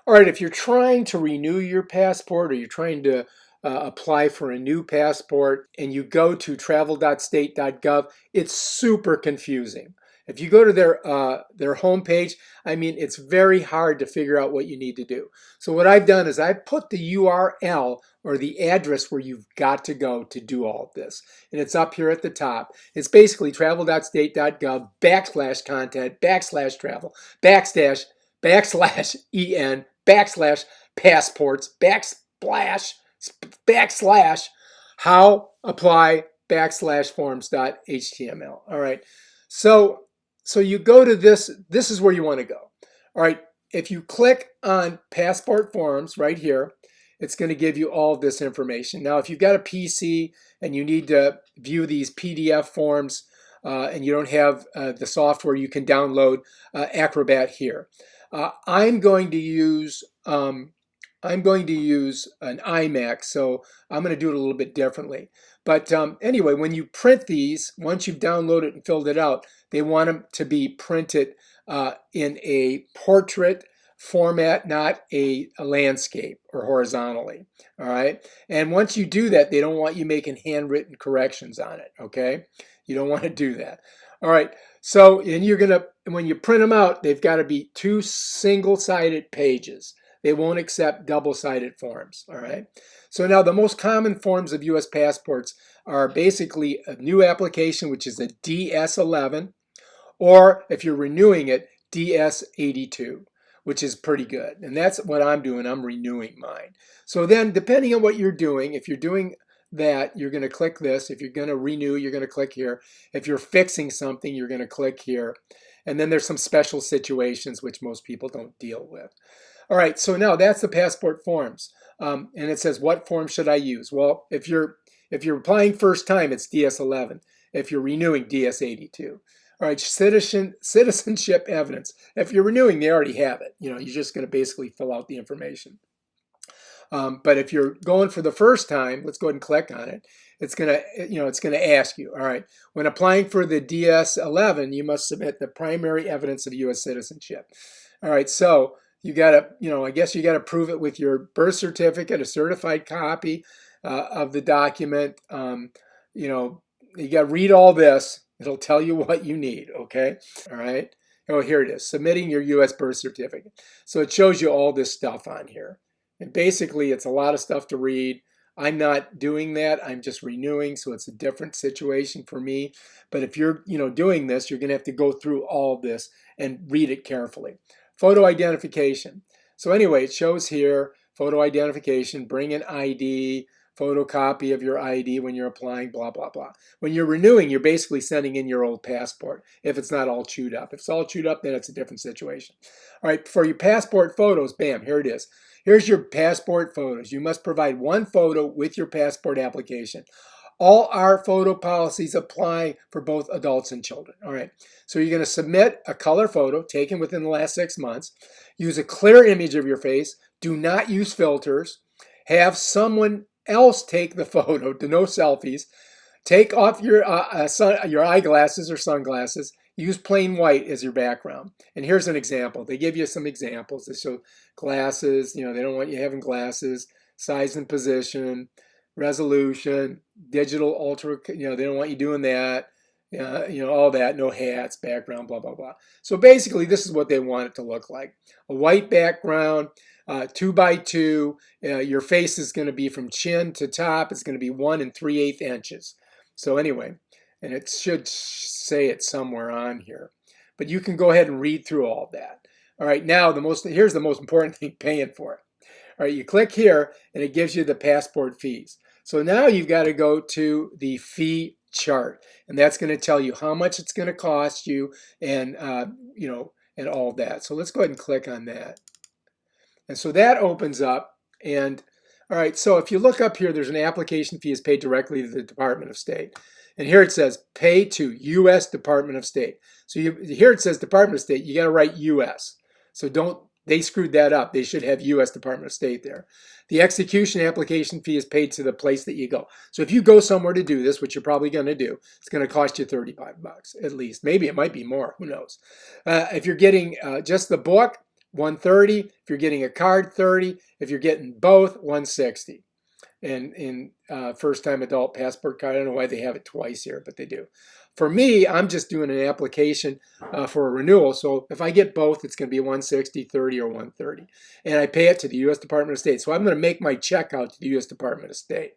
All right, if you're trying to renew your passport or you're trying to apply for a new passport and you go to travel.state.gov, it's super confusing. If you go to their homepage, I mean, it's very hard to figure out what you need to do. So what I've done is I've put the URL or the address where you've got to go to do all of this. And it's up here at the top. It's basically travel.state.gov /content /travel /en /passports how apply /forms.html. All right. So you go to this. This is where you want to go. All right. If you click on passport forms right here, it's going to give you all of this information. Now, if you've got a PC and you need to view these PDF forms and you don't have the software, you can download Acrobat here. I'm going to use an iMac, so I'm going to do it a little bit differently. But anyway, when you print these, once you've downloaded and filled it out, they want them to be printed in a portrait format, not a landscape or horizontally. All right. And once you do that, they don't want you making handwritten corrections on it. Okay. You don't want to do that. All right. So, and when you print them out, they've got to be 2 single-sided pages. They won't accept double-sided forms. All right. So now the most common forms of U.S. passports are basically a new application, which is a DS-11, or if you're renewing it, DS-82, which is pretty good. And that's what I'm doing. I'm renewing mine. So then depending on what you're doing, if you're doing that, you're going to click this. If you're going to renew, you're going to click here. If you're fixing something, you're going to click here. And then there's some special situations which most people don't deal with. All right, so now that's the passport forms. And it says, what form should I use? Well, if you're applying first time, it's DS-11. If you're renewing, DS-82. All right, citizenship evidence. If you're renewing, they already have it. You're just going to basically fill out the information. But if you're going for the first time, let's go ahead and click on it. It's gonna ask you. All right, when applying for the DS-11, you must submit the primary evidence of U.S. citizenship. All right, so you gotta, I guess you gotta prove it with your birth certificate, a certified copy of the document. You gotta read all this. It'll tell you what you need. Okay, all right. Oh, here it is. Submitting your U.S. birth certificate. So it shows you all this stuff on here. And basically, it's a lot of stuff to read. I'm not doing that. I'm just renewing, so it's a different situation for me. But if you're, doing this, you're going to have to go through all of this and read it carefully. Photo identification. So anyway, it shows here, photo identification, bring an ID, photocopy of your ID when you're applying, blah, blah, blah. When you're renewing, you're basically sending in your old passport if it's not all chewed up. If it's all chewed up, then it's a different situation. All right, for your passport photos, bam, here it is. Here's your passport photos. You must provide 1 photo with your passport application. All our photo policies apply for both adults and children. All right, so you're going to submit a color photo taken within the last 6 months. Use a clear image of your face. Do not use filters. Have someone else take the photo. No selfies. Take off your eyeglasses or sunglasses. Use plain white as your background. And here's an example. They give you some examples. They show glasses. They don't want you having glasses. Size and position, resolution, digital ultra. They don't want you doing that. All that. No hats, background, blah, blah, blah. So basically, this is what they want it to look like. A white background, 2x2. Your face is going to be from chin to top. It's going to be 1 3/8 inches. So anyway, and it should say it somewhere on here. But you can go ahead and read through all that. All right, now here's the most important thing, paying for it. All right, you click here and it gives you the passport fees. So now you've got to go to the fee chart, and that's going to tell you how much it's going to cost you and and all that. So let's go ahead and click on that. And so that opens up, and all right, so if you look up here, there's an application fee is paid directly to the Department of State. And here it says pay to U.S. Department of State. So here it says Department of State. You got to write U.S. So they screwed that up. They should have U.S. Department of State there. The execution application fee is paid to the place that you go. So if you go somewhere to do this, which you're probably going to do, it's going to cost you $35 at least. Maybe it might be more. Who knows? If you're getting just the book, 130. If you're getting a card, 30. If you're getting both, 160. And in first-time adult passport card, I don't know why they have it twice here, but they do. For me, I'm just doing an application for a renewal. So if I get both, it's going to be 160, 30, or 130. And I pay it to the U.S. Department of State. So I'm going to make my check out to the U.S. Department of State.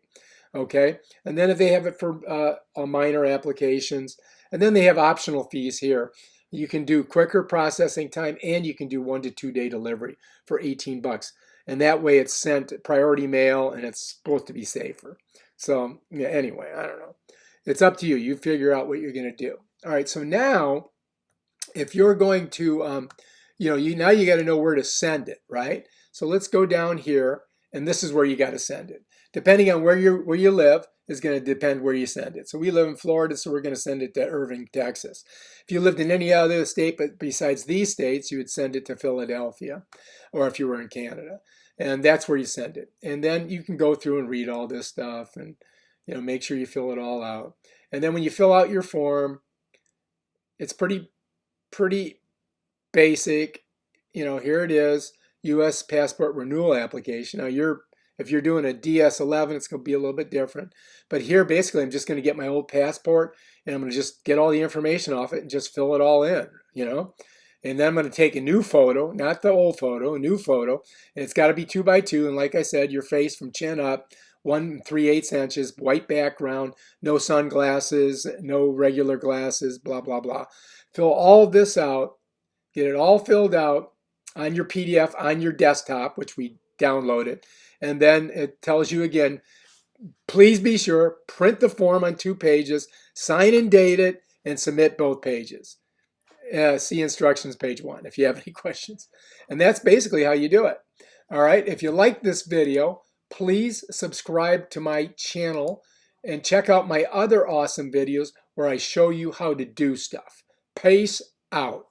Okay. And then if they have it for minor applications, and then they have optional fees here. You can do quicker processing time, and you can do 1 to 2 day delivery for 18 bucks. And that way it's sent priority mail, and it's supposed to be safer. So yeah, anyway, I don't know. It's up to you. You figure out what you're going to do. All right. So now, if you're going to, now you got to know where to send it, right? So let's go down here, and this is where you got to send it. Depending on where you live is going to depend where you send it. So we live in Florida, so we're going to send it to Irving, Texas. If you lived in any other state but besides these states, you would send it to Philadelphia, or if you were in Canada. And that's where you send it. And then you can go through and read all this stuff and make sure you fill it all out. And then when you fill out your form, it's pretty basic. Here it is, U.S. passport renewal application. Now if you're doing a DS11, it's going to be a little bit different. But here, basically, I'm just going to get my old passport, and I'm going to just get all the information off it and just fill it all in, And then I'm going to take a new photo, not the old photo, a new photo. And it's got to be 2 by 2. And like I said, your face from chin up, 1 3/8 inches, white background, no sunglasses, no regular glasses, blah, blah, blah. Fill all this out, get it all filled out on your PDF on your desktop, which we downloaded. And then it tells you again, please be sure, print the form on 2 pages, sign and date it, and submit both pages. See instructions page 1 if you have any questions. And that's basically how you do it. All right, if you like this video, please subscribe to my channel and check out my other awesome videos where I show you how to do stuff. Peace out.